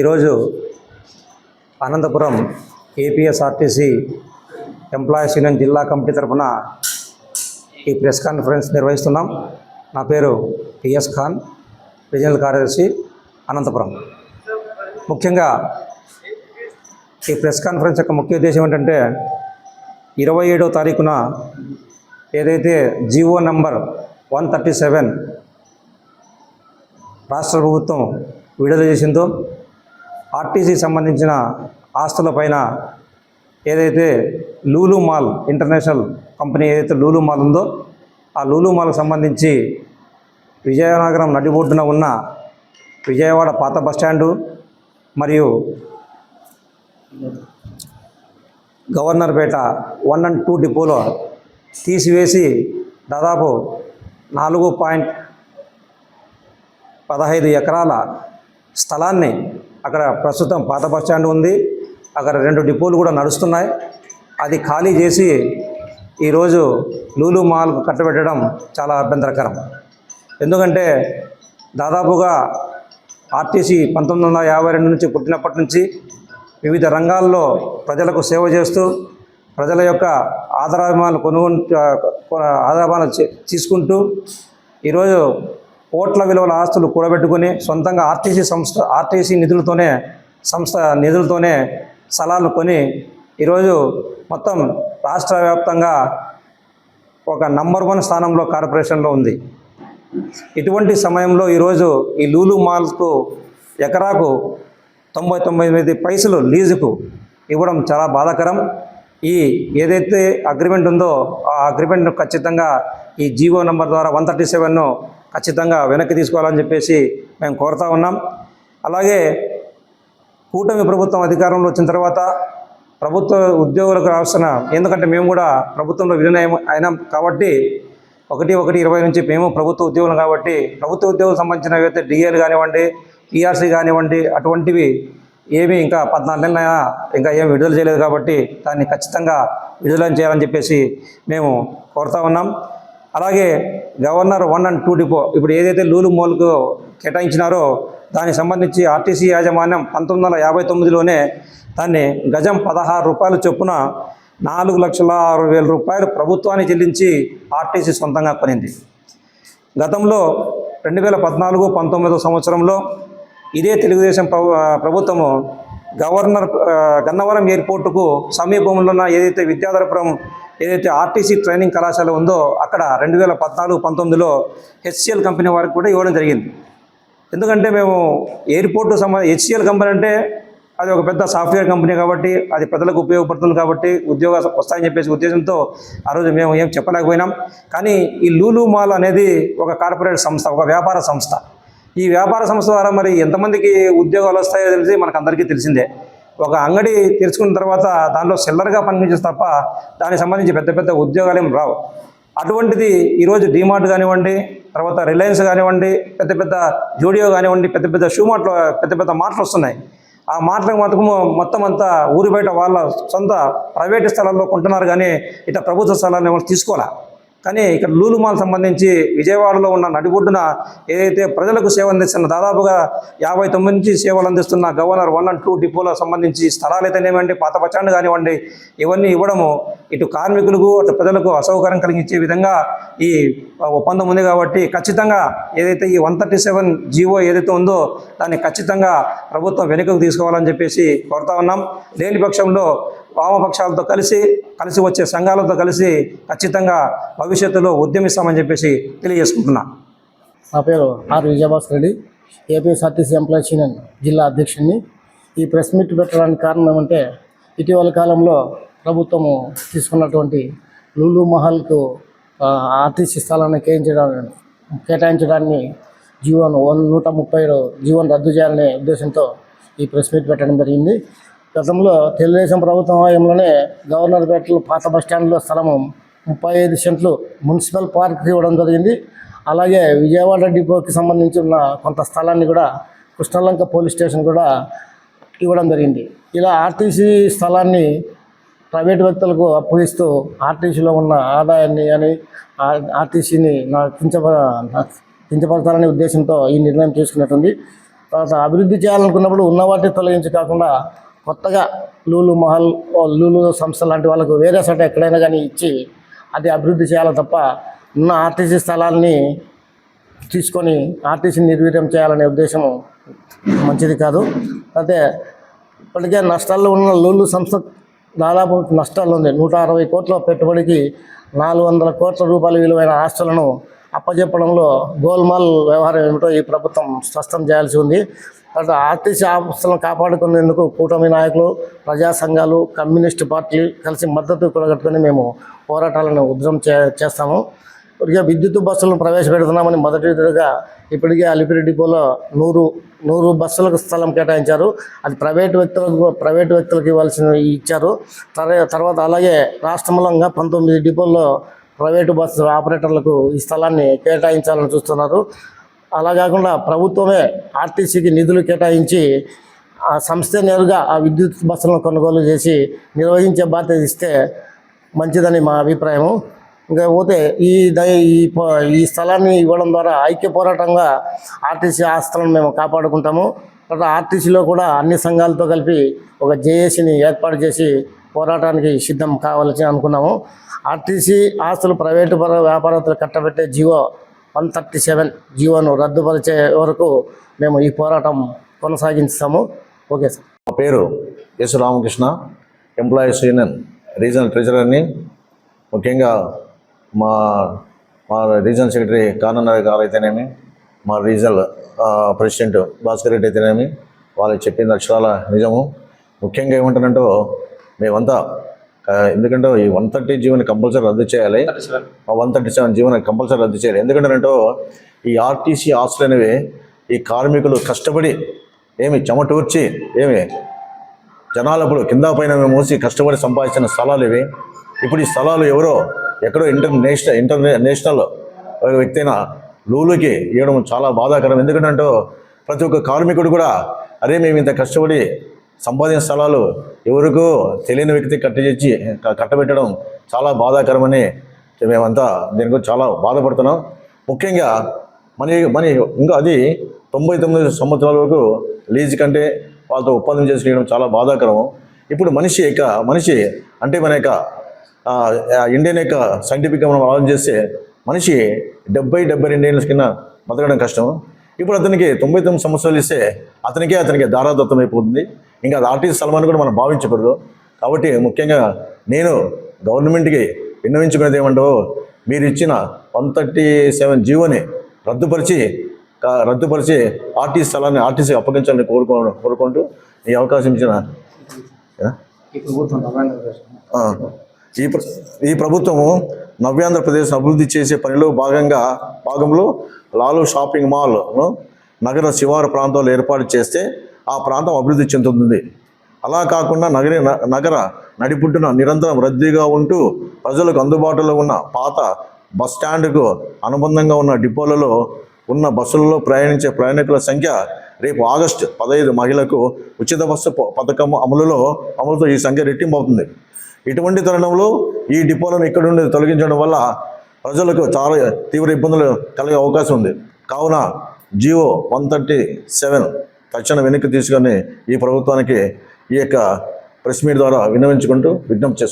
ఈరోజు Anantapuram APSRTC employees union జిల్లా committee తరఫున ఈ ప్రెస్ కాన్ఫరెన్స్ నిర్వహిస్తున్నాం. నా పేరు పిఎస్ ఖాన్, రీజనల్ కార్యదర్శి అనంతపురం. ముఖ్యంగా ఈ ప్రెస్ కాన్ఫరెన్స్ యొక్క ముఖ్య ఉద్దేశం ఏంటంటే 27వ తారీఖున ఏదైతే జీవో నంబర్ 137 రాష్ట్ర ప్రభుత్వం విడుదల చేసిందో ఆర్టీసీ సంబంధించిన ఆస్తులపైన ఏదైతే లూలు మాల్ ఇంటర్నేషనల్ కంపెనీ ఏదైతే లూలు మాల్ ఉందో ఆ లూలు మాల్కి సంబంధించి విజయనగరం నడిబొడ్డున ఉన్న విజయవాడ పాత బస్టాండు మరియు గవర్నర్పేట 1 and 2 డిపోలో తీసివేసి దాదాపు 4.15 ఎకరాల స్థలాన్ని అక్కడ ప్రస్తుతం పాత బస్టాండ్ ఉంది, అక్కడ 2 డిపోలు కూడా నడుస్తున్నాయి. అది ఖాళీ చేసి ఈరోజు లూలు మాల్కు కట్టబెట్టడం చాలా అభ్యంతరకరం. ఎందుకంటే దాదాపుగా ఆర్టీసీ 1952 నుంచి పుట్టినప్పటి నుంచి వివిధ రంగాల్లో ప్రజలకు సేవ చేస్తూ ప్రజల యొక్క ఆదరాభిమానాలు తీసుకుంటూ ఈరోజు కోట్ల విలువల ఆస్తులు కూడబెట్టుకొని సొంతంగా ఆర్టీసీ నిధులతోనే స్థలాలను కొని ఈరోజు మొత్తం రాష్ట్ర వ్యాప్తంగా ఒక నంబర్ 1 స్థానంలో కార్పొరేషన్లో ఉంది. ఇటువంటి సమయంలో ఈరోజు ఈ లూలు మాల్కు ఎకరాకు 99 పైసలు లీజుకు ఇవ్వడం చాలా బాధాకరం. ఈ ఏదైతే అగ్రిమెంట్ ఉందో ఆ అగ్రిమెంట్ను ఖచ్చితంగా ఈ జీవో నంబర్ ద్వారా 137ను ఖచ్చితంగా వెనక్కి తీసుకోవాలని చెప్పేసి మేము కోరుతా ఉన్నాం. అలాగే కూటమి ప్రభుత్వం అధికారంలో వచ్చిన తర్వాత ప్రభుత్వ ఉద్యోగులకు రావాల్సిన, ఎందుకంటే మేము కూడా ప్రభుత్వంలో విలీనం అయినాం కాబట్టి 1/1/20 నుంచి మేము ప్రభుత్వ ఉద్యోగులు కాబట్టి ప్రభుత్వ ఉద్యోగులకు సంబంధించిన ఏవైతే డిఏలు కానివ్వండి, ఈఆర్సీ కానివ్వండి, అటువంటివి ఏమీ ఇంకా 14 నెలలైనా ఇంకా ఏమి విడుదల చేయలేదు కాబట్టి దాన్ని ఖచ్చితంగా విడుదల చేయాలని చెప్పేసి మేము కోరుతా ఉన్నాం. అలాగే గవర్నర్ 1 and 2 డిపో ఇప్పుడు ఏదైతే లూలు మాల్కు కేటాయించినారో దానికి సంబంధించి ఆర్టీసీ యాజమాన్యం 1959లోనే దాన్ని గజం 16 రూపాయల చొప్పున 4,60,000 రూపాయలు ప్రభుత్వానికి చెల్లించి ఆర్టీసీ సొంతంగా కొనింది. గతంలో 2014-19 సంవత్సరంలో ఇదే తెలుగుదేశం ప్రభుత్వము గన్నవరం ఎయిర్పోర్టుకు సమీపంలో ఉన్న ఏదైతే విద్యాధరపురం ఏదైతే ఆర్టీసీ ట్రైనింగ్ కళాశాల ఉందో అక్కడ 2014-19లో హెచ్సిఎల్ కంపెనీ వారికి కూడా ఇవ్వడం జరిగింది. ఎందుకంటే మేము ఎయిర్పోర్టు హెచ్సిఎల్ కంపెనీ అంటే అది ఒక పెద్ద సాఫ్ట్వేర్ కంపెనీ కాబట్టి అది ప్రజలకు ఉపయోగపడుతుంది కాబట్టి ఉద్యోగాలు వస్తాయని చెప్పేసి ఉద్దేశంతో ఆ రోజు మేము ఏం చెప్పలేకపోయినాం. కానీ ఈ లూలు మాల్ అనేది ఒక కార్పొరేట్ సంస్థ, ఒక వ్యాపార సంస్థ. ఈ వ్యాపార సంస్థ ద్వారా మరి ఎంతమందికి ఉద్యోగాలు వస్తాయో తెలిసి మనకు అందరికీ తెలిసిందే. ఒక అంగడి తెరుచుకున్న తర్వాత దానిలో సెల్లర్గా పనిచేస్తే తప్ప దానికి సంబంధించి పెద్ద పెద్ద ఉద్యోగాలు ఏం రావు. అటువంటిది ఈరోజు డీమార్ట్ కానివ్వండి, తర్వాత రిలయన్స్ కానివ్వండి, పెద్ద పెద్ద జూడియో కానివ్వండి, పెద్ద పెద్ద షూ మార్ట్లు, పెద్ద పెద్ద మార్ట్లు వస్తున్నాయి. ఆ మార్ట్లకు మొత్తం అంతా ఊరి బయట వాళ్ళ సొంత ప్రైవేటు స్థలాల్లో కొంటున్నారు కానీ ఇట్లా ప్రభుత్వ స్థలాన్ని ఎవరు తీసుకోవాలా. కానీ ఇక్కడ లూలు మాల్ సంబంధించి విజయవాడలో ఉన్న నడిబొడ్డున ఏదైతే ప్రజలకు సేవ అందిస్తున్న దాదాపుగా 59 నుంచి సేవలు అందిస్తున్న గవర్నర్ 1 and 2 డిపోలకు సంబంధించి స్థలాలు అయితేనేమండి, పాత బస్టాండ్ కానివ్వండి, ఇవన్నీ ఇవ్వడము ఇటు కార్మికులకు అటు ప్రజలకు అసౌకర్యం కలిగించే విధంగా ఈ ఒప్పందం ఉంది. కాబట్టి ఖచ్చితంగా ఏదైతే ఈ 137 జీవో ఏదైతే ఉందో దాన్ని ఖచ్చితంగా ప్రభుత్వం వెనుకకు తీసుకోవాలని చెప్పేసి కోరుతా ఉన్నాం. లేని పక్షంలో వామపక్షాలతో కలిసి వచ్చే సంఘాలతో కలిసి ఖచ్చితంగా భవిష్యత్తులో ఉద్యమిస్తామని చెప్పేసి తెలియజేసుకుంటున్నా. నా పేరు R Vijayabhaskar Reddy, APSRTC employees union జిల్లా అధ్యక్షుడిని. ఈ ప్రెస్ మీట్ పెట్టడానికి కారణం ఏమంటే ఇటీవల కాలంలో ప్రభుత్వము తీసుకున్నటువంటి లూలు మహల్కు ఆర్టీసీ స్థలాన్ని కేటాయించడాన్ని జీవోను 130 జీవోను రద్దు చేయాలనే ఉద్దేశంతో ఈ ప్రెస్ మీట్ పెట్టడం జరిగింది. గతంలో తెలుగుదేశం ప్రభుత్వం హయాంలోనే గవర్నర్పేటలో పాత బస్టాండ్లో స్థలము 35 సెంట్లు మున్సిపల్ పార్క్ ఇవ్వడం జరిగింది. అలాగే విజయవాడ డిపోకి సంబంధించి ఉన్న కొంత స్థలాన్ని కూడా కృష్ణలంక పోలీస్ స్టేషన్ కూడా ఇవ్వడం జరిగింది. ఇలా ఆర్టీసీ స్థలాన్ని ప్రైవేటు వ్యక్తులకు అప్పగిస్తూ ఆర్టీసీలో ఉన్న ఆదాయాన్ని అని ఆర్టీసీని కించపరచాలనే ఉద్దేశంతో ఈ నిర్ణయం తీసుకున్నట్టుంది. తర్వాత అభివృద్ధి చేయాలనుకున్నప్పుడు ఉన్న వాటిని తొలగించి కాకుండా కొత్తగా లూలు మహల్, లూలు సంస్థ లాంటి వాళ్ళకు వేరే చోట ఎక్కడైనా కానీ ఇచ్చి అది అభివృద్ధి చేయాలి తప్ప ఉన్న ఆర్టీసీ స్థలాల్ని తీసుకొని ఆర్టీసీని నిర్వీర్యం చేయాలనే ఉద్దేశం మంచిది కాదు. అయితే ఇప్పటికే నష్టాల్లో ఉన్న లూలు సంస్థ దాదాపు నష్టాల్లో ఉంది. 160 కోట్ల పెట్టుబడికి 400 కోట్ల రూపాయల విలువైన ఆస్తులను అప్పజెప్పడంలో గోల్మాల్ వ్యవహారం ఏమిటో ఈ ప్రభుత్వం స్పష్టం చేయాల్సి ఉంది. తర్వాత ఆర్టీసీ ఆస్తులను కాపాడుకునేందుకు కూటమి నాయకులు, ప్రజా సంఘాలు, కమ్యూనిస్టు పార్టీలు కలిసి మద్దతు కూడగట్టుకొని మేము పోరాటాలను ఉధృతం చేస్తాము. ఇప్పటికే విద్యుత్ బస్సులను ప్రవేశపెడుతున్నామని మొదటి విడతగా ఇప్పటికే అలిపిరి డిపోలో 100 బస్సులకు స్థలం కేటాయించారు. అది ప్రైవేటు వ్యక్తులకు ఇవ్వాల్సిన ఇచ్చారు. తర్వాత అలాగే రాష్ట్రంలో 19 డిపోల్లో ప్రైవేటు బస్సు ఆపరేటర్లకు ఈ స్థలాన్ని కేటాయించాలని చూస్తున్నారు. అలా కాకుండా ప్రభుత్వమే ఆర్టీసీకి నిధులు కేటాయించి ఆ సంస్థ నేరుగా ఆ విద్యుత్ బస్సులను కొనుగోలు చేసి నిర్వహించే బాధ్యత ఇస్తే మంచిదని మా అభిప్రాయము. ఇంకా పోతే ఈ స్థలాన్ని ఇవ్వడం ద్వారా ఐక్య పోరాటంగా ఆర్టీసీ ఆస్తులను మేము కాపాడుకుంటాము. తర్వాత ఆర్టీసీలో కూడా అన్ని సంఘాలతో కలిపి ఒక జేఏసీని ఏర్పాటు చేసి పోరాటానికి సిద్ధం కావాలని అనుకున్నాము. ఆర్టీసీ ఆస్తులు ప్రైవేటు వ్యాపారస్తులు కట్టబెట్టే జీవో 137 జీవోను రద్దుపరిచే వరకు మేము ఈ పోరాటం కొనసాగిస్తాము. Okay sir. నా పేరు S Ramakrishna, employees union regional ట్రెజరర్ని. ముఖ్యంగా మా రీజనల్ సెక్రటరీ కానన్నారి గారు అయితేనేమి, మా రీజనల్ ప్రెసిడెంట్ భాస్కర్ రెడ్డి అయితేనేమి, వాళ్ళు చెప్పింది అక్షరాల నిజము. ముఖ్యంగా ఏమంటారంటో మేమంతా ఎందుకంటే ఈ 130 జీవోని కంపల్సరీ రద్దు చేయాలి, 137 జీవోని కంపల్సరీ రద్దు చేయాలి. ఎందుకంటే ఈ ఆర్టీసీ ఆస్తులు అనేవి ఈ కార్మికులు కష్టపడి చెమటూర్చి జనాలప్పుడు కింద పైన మోసి కష్టపడి సంపాదించిన స్థలాలు ఇవి. ఇప్పుడు ఈ స్థలాలు ఎవరో ఎక్కడో ఇంటర్నేషనల్ వ్యక్తి అయిన లూలుకి ఇవ్వడం చాలా బాధాకరం. ఎందుకంటే ప్రతి ఒక్క కార్మికుడు కూడా అరే మేము ఇంత కష్టపడి సంపాదించిన స్థలాలు ఎవరికో తెలియని వ్యక్తి కట్టబెట్టడం చాలా బాధాకరమని మేమంతా దీని గురించి చాలా బాధపడుతున్నాం. ముఖ్యంగా మన ఇంకా అది 99 సంవత్సరాల వరకు లీజ్ కంటే వాళ్ళతో ఒప్పందం చేసుకోవడం చాలా బాధాకరం. ఇప్పుడు మనిషి అంటే మన ఇండియన్ సైంటిఫిక్గా మనం ఆలోచన చేస్తే మనిషి 70-72 ఏళ్ళ కింద బతకడం కష్టం. ఇప్పుడు అతనికి 99 సంవత్సరాలు ఇస్తే అతనికి దారాదత్తం అయిపోతుంది. ఇంకా అది ఆర్టీసీ స్థలమాన్ని కూడా మనం భావించకూడదు. కాబట్టి ముఖ్యంగా నేను గవర్నమెంట్కి విన్నవించుకునేది ఏమంటో మీరు ఇచ్చిన 137 జీవోని రద్దుపరిచి ఆర్టీసీ స్థలాన్ని ఆర్టీసీ అప్పగించాలని కోరుకుంటూ ఈ అవకాశం ఇచ్చిన ఈ ప్రభుత్వము నవ్యాంధ్రప్రదేశ్ అభివృద్ధి చేసే పనిలో భాగంలో లాలు షాపింగ్ మాల్ను నగర శివారు ప్రాంతాల్లో ఏర్పాటు చేస్తే ఆ ప్రాంతం అభివృద్ధి చెందుతుంది. అలా కాకుండా నగర నడిపుట్టున నిరంతరం రద్దీగా ఉంటూ ప్రజలకు అందుబాటులో ఉన్న పాత బస్ స్టాండ్కు అనుబంధంగా ఉన్న డిపోలలో ఉన్న బస్సులలో ప్రయాణించే ప్రయాణికుల సంఖ్య రేపు ఆగస్టు 15 మహిళలకు ఉచిత బస్సు పథకం అమలుతో ఈ సంఖ్య రెట్టింపు అవుతుంది. ఇటువంటి తరుణంలో ఈ డిపోలను ఇక్కడ నుండి తొలగించడం వల్ల ప్రజలకు చాలా తీవ్ర ఇబ్బందులు కలిగే అవకాశం ఉంది. కావున జియో 137 తక్షణం వెనక్కి తీసుకొని ఈ ప్రభుత్వానికి ఈ యొక్క ప్రెస్ మీట్ ద్వారా విన్నవించుకుంటూ విజ్ఞప్తి చేస్తున్నాం.